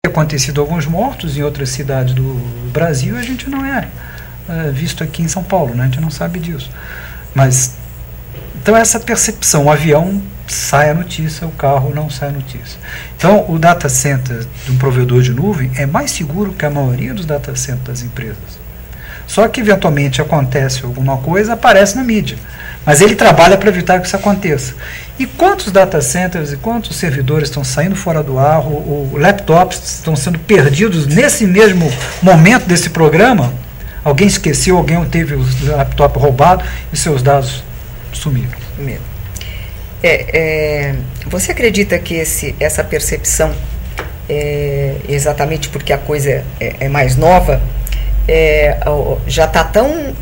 acontecido alguns mortos em outras cidades do Brasil, a gente não é visto aqui em São Paulo, né? A gente não sabe disso. Mas, então essa percepção, o avião sai a notícia, o carro não sai a notícia. Então, o data center de um provedor de nuvem é mais seguro que a maioria dos data centers das empresas. Só que, eventualmente, acontece alguma coisa, aparece na mídia. Mas ele trabalha para evitar que isso aconteça. E quantos data centers e quantos servidores estão saindo fora do ar, ou laptops estão sendo perdidos nesse mesmo momento desse programa? Alguém esqueceu, alguém teve o laptop roubado e seus dados sumiram. Você acredita que essa percepção, exatamente porque a coisa é mais nova, já está tão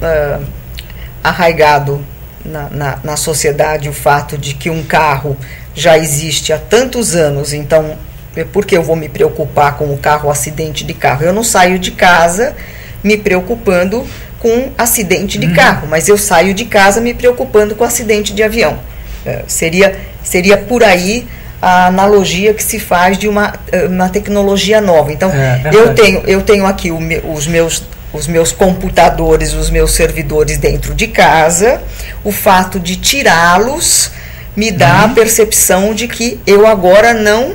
arraigado na sociedade o fato de que um carro já existe há tantos anos, então por que eu vou me preocupar com o carro, o acidente de carro? Eu não saio de casa me preocupando com acidente de carro, mas eu saio de casa me preocupando com acidente de avião. Seria por aí a analogia que se faz de uma tecnologia nova. Então, eu tenho aqui os meus computadores, os meus servidores dentro de casa. O fato de tirá-los me dá a percepção de que eu agora não...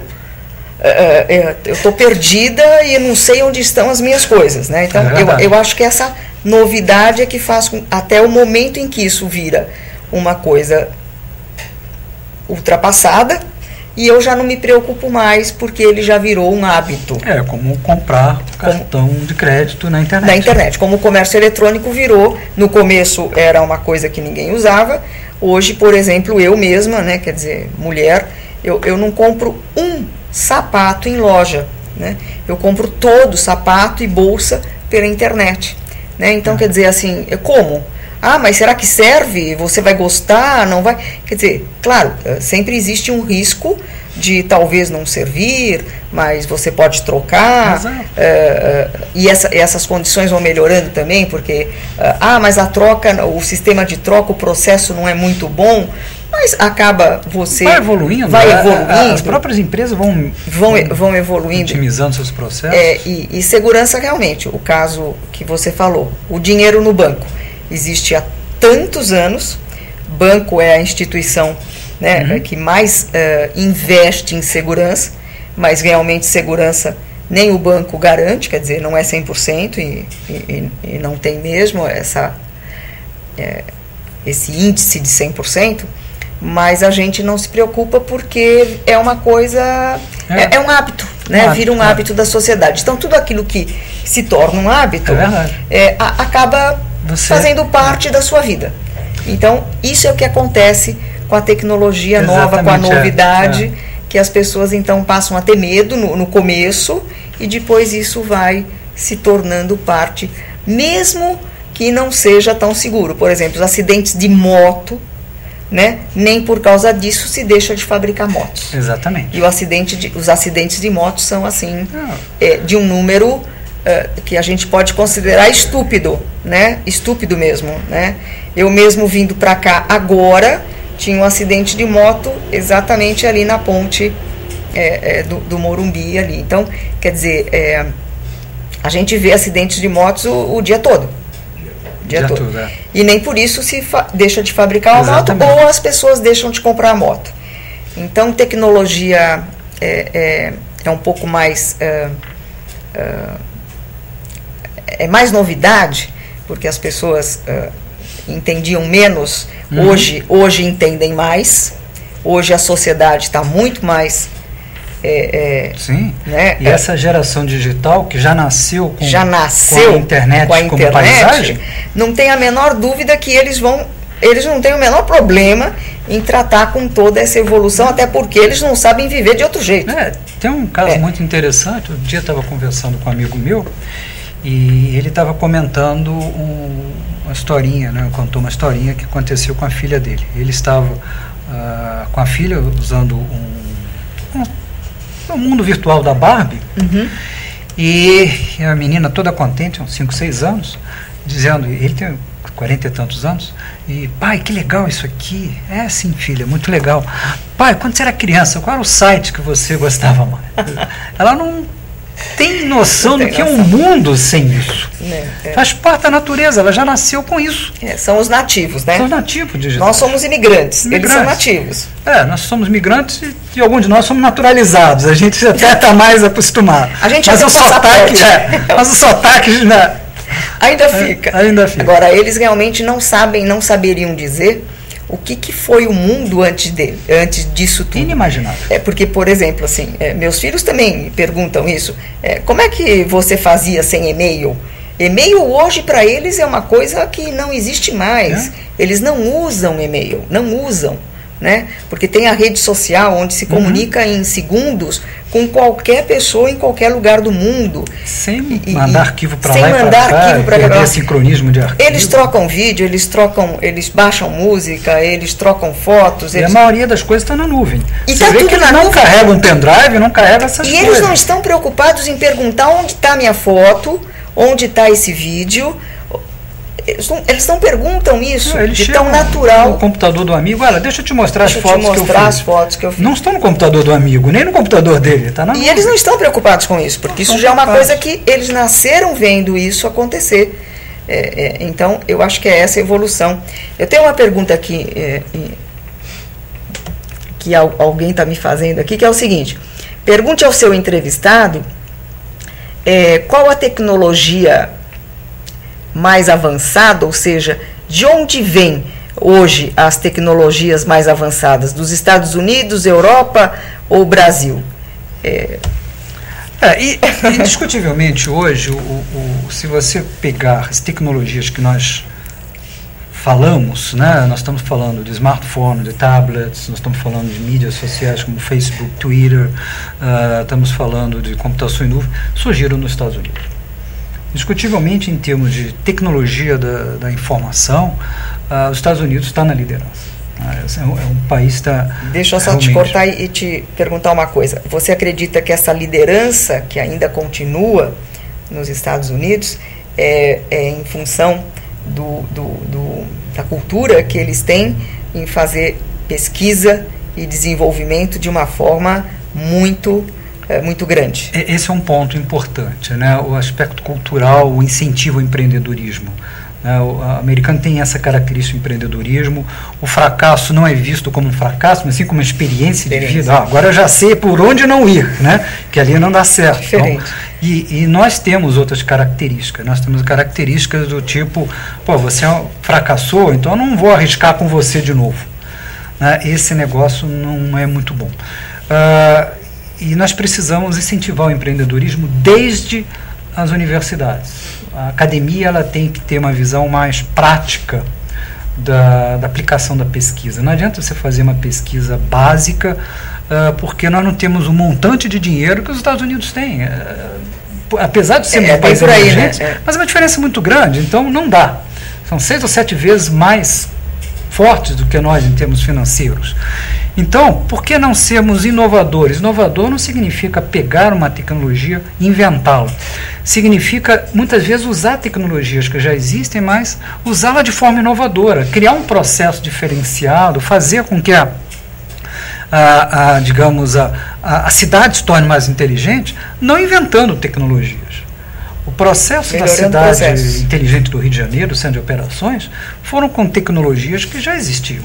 eu estou perdida e eu não sei onde estão as minhas coisas, né? Então, eu acho que essa novidade é que faz até o momento em que isso vira uma coisa ultrapassada, e eu já não me preocupo mais, porque ele já virou um hábito. Como comprar cartão de crédito na internet. Na internet, como o comércio eletrônico virou. No começo era uma coisa que ninguém usava. Hoje, por exemplo, eu mesma, né, quer dizer, mulher, eu não compro um sapato em loja, né? Eu compro todo sapato e bolsa pela internet, né? Então, quer dizer, assim, como? Mas será que serve? Você vai gostar? Não vai? Quer dizer, claro, sempre existe um risco de talvez não servir, mas você pode trocar. E essas condições vão melhorando também, porque mas a troca, o sistema de troca, o processo não é muito bom, mas acaba vai evoluindo. As próprias empresas vão evoluindo, otimizando seus processos. E segurança, realmente, o caso que você falou, o dinheiro no banco. Existe há tantos anos, banco é a instituição, né, que mais investe em segurança, mas realmente segurança nem o banco garante, quer dizer, não é 100% e não tem mesmo esse índice de 100%, mas a gente não se preocupa porque é uma coisa, é um hábito, né, vira um hábito da sociedade. Então, tudo aquilo que se torna um hábito acaba fazendo parte da sua vida. Então, isso é o que acontece com a tecnologia nova, com a novidade, que as pessoas então passam a ter medo no começo, e depois isso vai se tornando parte, mesmo que não seja tão seguro. Por exemplo, os acidentes de moto, né, nem por causa disso se deixa de fabricar motos. Exatamente. E os acidentes de motos são assim, de um número que a gente pode considerar estúpido, né? Estúpido mesmo, né? Eu mesmo vindo para cá agora, tinha um acidente de moto exatamente ali na ponte do Morumbi ali. Então, quer dizer, a gente vê acidentes de motos o dia todo. O dia todo. E nem por isso se deixa de fabricar uma moto, ou as pessoas deixam de comprar a moto. Então, tecnologia é um pouco mais... é mais novidade, porque as pessoas entendiam menos, hoje entendem mais, hoje a sociedade está muito mais... Sim, né? E essa geração digital que já nasceu com a internet como paisagem, não tem a menor dúvida que eles não têm o menor problema em tratar com toda essa evolução, até porque eles não sabem viver de outro jeito. Tem um caso muito interessante. Um dia eu estava conversando com um amigo meu, e ele estava comentando uma historinha, né? Contou uma historinha que aconteceu com a filha dele. Ele estava com a filha usando um mundo virtual da Barbie, e a menina toda contente, uns 5, 6 anos, dizendo, ele tem 40 e tantos anos, e pai, que legal isso aqui. Sim, filha, muito legal. Pai, quando você era criança, qual era o site que você gostava mais? Ela não tem noção do que é um mundo sem isso. Faz parte da natureza, ela já nasceu com isso. São os nativos, né? São os nativos digitais. Nós somos imigrantes, eles são nativos. Nós somos migrantes e alguns de nós somos naturalizados. A gente até está mais acostumado. A gente mas, o sotaque, mas o sotaque ainda fica. Ainda fica. Agora, eles realmente não saberiam dizer o que foi o mundo antes disso tudo. Inimaginável. Porque, por exemplo, assim, meus filhos também me perguntam isso. Como é que você fazia sem e-mail? E-mail hoje para eles é uma coisa que não existe mais. Eles não usam e-mail, não usam. Né? Porque tem a rede social onde se comunica em segundos com qualquer pessoa em qualquer lugar do mundo. Sem mandar arquivo para lá e para cá, sincronismo de arquivo. Eles trocam vídeo, eles baixam música, eles trocam fotos. E a maioria das coisas está na nuvem. E você vê que eles não carregam um pendrive, não carregam essas coisas. E eles não estão preocupados em perguntar onde está minha foto, onde está esse vídeo. Eles não perguntam isso de tão natural. No computador do amigo, olha, deixa eu te mostrar as fotos que eu fiz. Não estão no computador do amigo, nem no computador dele, está na nuvem. E eles não estão preocupados com isso, porque isso já é uma coisa que eles nasceram vendo isso acontecer. Então, eu acho que é essa a evolução. Eu tenho uma pergunta aqui, que alguém está me fazendo aqui, que é o seguinte: pergunte ao seu entrevistado qual a tecnologia mais avançada, ou seja, de onde vêm hoje as tecnologias mais avançadas? Dos Estados Unidos, Europa ou Brasil? Indiscutivelmente hoje, se você pegar as tecnologias que nós falamos, né, nós estamos falando de smartphone, de tablets, nós estamos falando de mídias sociais como Facebook, Twitter, estamos falando de computação em nuvem, surgiram nos Estados Unidos. Indiscutivelmente, em termos de tecnologia da informação, os Estados Unidos está na liderança. É um país que está... Deixa eu só te cortar e te perguntar uma coisa. Você acredita que essa liderança, que ainda continua nos Estados Unidos, é em função da cultura que eles têm em fazer pesquisa e desenvolvimento de uma forma muito grande? Esse é um ponto importante, né? O aspecto cultural, o incentivo ao empreendedorismo. O americano tem essa característica do empreendedorismo. O fracasso não é visto como um fracasso, mas sim como uma experiência de vida. Agora eu já sei por onde não ir, né? Que ali não dá certo. Diferente. Então, e nós temos outras características. Nós temos características do tipo, você fracassou, então eu não vou arriscar com você de novo. Esse negócio não é muito bom. E nós precisamos incentivar o empreendedorismo desde as universidades. A academia ela tem que ter uma visão mais prática da aplicação da pesquisa. Não adianta você fazer uma pesquisa básica, porque nós não temos um montante de dinheiro que os Estados Unidos têm. Apesar de ser um país emergente, né? Mas é uma diferença muito grande, então não dá. São 6 ou 7 vezes mais fortes do que nós em termos financeiros. Então, por que não sermos inovadores? Inovador não significa pegar uma tecnologia e inventá-la. Significa, muitas vezes, usar tecnologias que já existem, mas usá-la de forma inovadora, criar um processo diferenciado, fazer com que a cidade se torne mais inteligente, não inventando tecnologias. O processo da cidade inteligente do Rio de Janeiro, o Centro de Operações, foram com tecnologias que já existiam.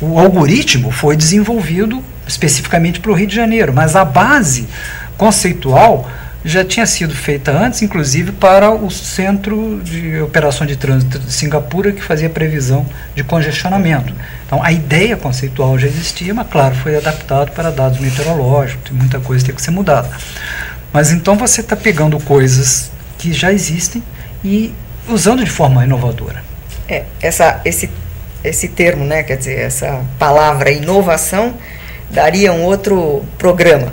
O algoritmo foi desenvolvido especificamente para o Rio de Janeiro, mas a base conceitual já tinha sido feita antes, inclusive para o Centro de Operações de Trânsito de Singapura, que fazia previsão de congestionamento. Então, a ideia conceitual já existia, mas, claro, foi adaptado para dados meteorológicos, muita coisa tem que ser mudada. Mas, então, você está pegando coisas que já existem e usando de forma inovadora. Esse termo, né, quer dizer, essa palavra inovação, daria um outro programa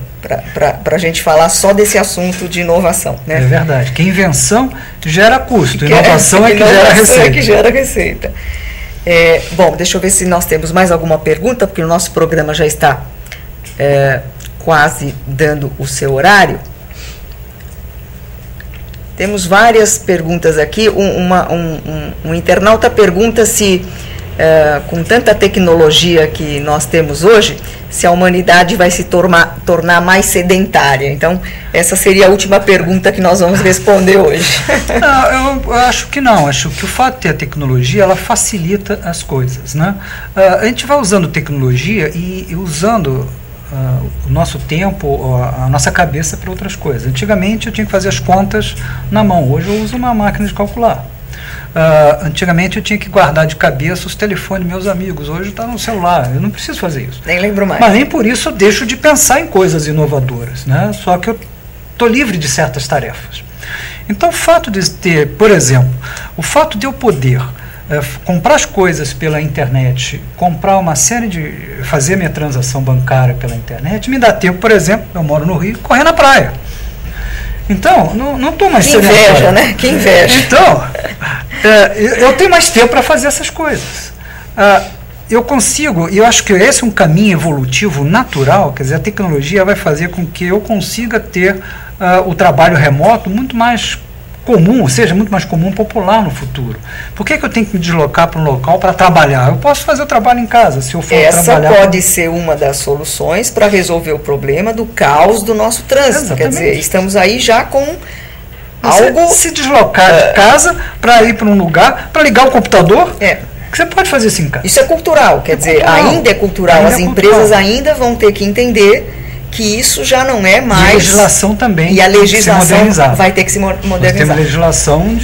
para a gente falar só desse assunto de inovação. Né? É verdade, que invenção gera custo, inovação é que gera receita. Bom, deixa eu ver se nós temos mais alguma pergunta, porque o nosso programa já está quase dando o seu horário. Temos várias perguntas aqui. Um internauta pergunta se, com tanta tecnologia que nós temos hoje, se a humanidade vai se tornar mais sedentária. Então, essa seria a última pergunta que nós vamos responder hoje. Não, eu acho que não. Acho que o fato de ter a tecnologia, ela facilita as coisas, né? A gente vai usando tecnologia e usando o nosso tempo, a nossa cabeça para outras coisas. Antigamente eu tinha que fazer as contas na mão. Hoje eu uso uma máquina de calcular. Antigamente eu tinha que guardar de cabeça os telefones meus amigos. Hoje está no celular. Eu não preciso fazer isso. Nem lembro mais. Mas nem por isso eu deixo de pensar em coisas inovadoras, né? Só que eu estou livre de certas tarefas. Então o fato de ter, por exemplo, o fato de eu poder comprar as coisas pela internet, comprar uma série de... fazer minha transação bancária pela internet, me dá tempo, por exemplo, eu moro no Rio, correr na praia. Então, não estou mais... Que inveja, né? Que inveja. Então, eu tenho mais tempo para fazer essas coisas. Eu consigo, e eu acho que esse é um caminho evolutivo natural, quer dizer, a tecnologia vai fazer com que eu consiga ter o trabalho remoto muito mais comum, ou seja, muito mais comum, popular no futuro. Por que eu tenho que me deslocar para um local para trabalhar? Eu posso fazer o trabalho em casa, se eu for trabalhar. Essa pode ser uma das soluções para resolver o problema do caos do nosso trânsito. Exatamente. Quer dizer, estamos aí já com você algo... se deslocar de casa para ir para um lugar, para ligar o computador, que você pode fazer isso em casa. Isso é cultural, quer dizer, ainda é cultural. As empresas ainda vão ter que entender que isso já não é mais... E a legislação também. E a legislação vai ter que se modernizar. Nós temos a legislação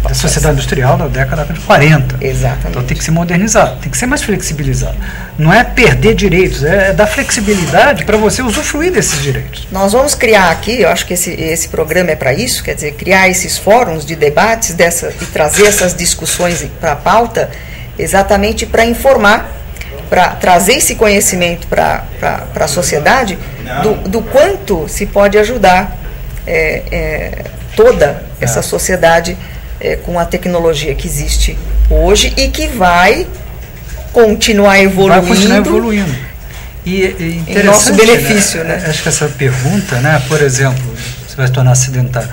da sociedade industrial da década de 40. Exatamente. Então tem que se modernizar, tem que ser mais flexibilizado. Não é perder direitos, é dar flexibilidade para você usufruir desses direitos. Nós vamos criar aqui, eu acho que esse programa é para isso, quer dizer, criar esses fóruns de debates e trazer essas discussões para a pauta, exatamente para informar, para trazer esse conhecimento para a sociedade do quanto se pode ajudar toda essa sociedade com a tecnologia que existe hoje e que vai continuar evoluindo. Vai continuar evoluindo. E em nosso benefício. Né? Acho que essa pergunta, né, por exemplo, você vai se tornar sedentário.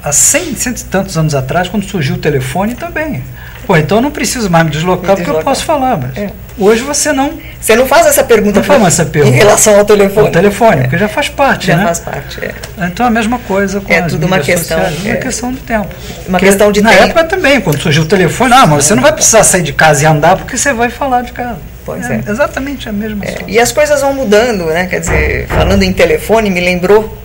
Há 100 e tantos anos atrás, quando surgiu o telefone, também. Pô, então eu não preciso mais me deslocar porque eu posso falar, mas hoje você não... Você não faz essa pergunta, em relação ao telefone. Ao telefone, porque já faz parte, já faz parte, Então a mesma coisa com as tudo uma questão, uma questão de tempo. Uma questão de tempo. Na época também, quando surgiu o telefone, mas você não vai precisar sair de casa e andar porque você vai falar de casa. Pois é. Exatamente a mesma coisa. E as coisas vão mudando, né? Quer dizer, falando em telefone, me lembrou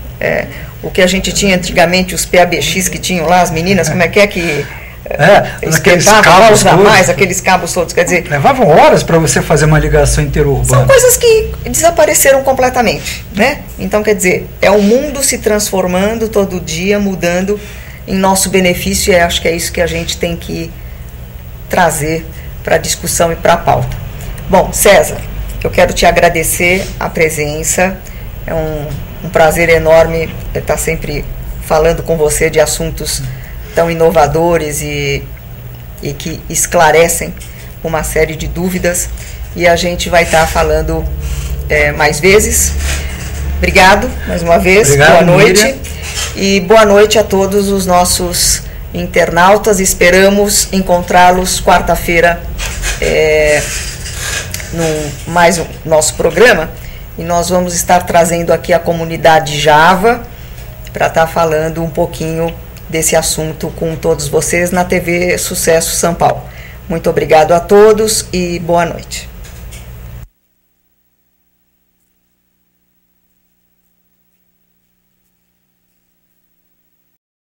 o que a gente tinha antigamente, os PABX que tinham lá, as meninas, como é que aqueles cabos todos, aqueles cabos todos, quer dizer... Levavam horas para você fazer uma ligação interurbana. São coisas que desapareceram completamente, né? Então, quer dizer, é o mundo se transformando todo dia, mudando em nosso benefício, e acho que é isso que a gente tem que trazer para a discussão e para a pauta. Bom, César, eu quero te agradecer a presença, é um prazer enorme estar sempre falando com você de assuntos tão inovadores e que esclarecem uma série de dúvidas, e a gente vai estar falando mais vezes. Obrigado mais uma vez. Obrigado, boa noite, Miriam. E boa noite a todos os nossos internautas. Esperamos encontrá-los quarta-feira no mais um nosso programa, e nós vamos estar trazendo aqui a comunidade Java para estar falando um pouquinho desse assunto com todos vocês na TV Sucesso São Paulo. Muito obrigado a todos e boa noite.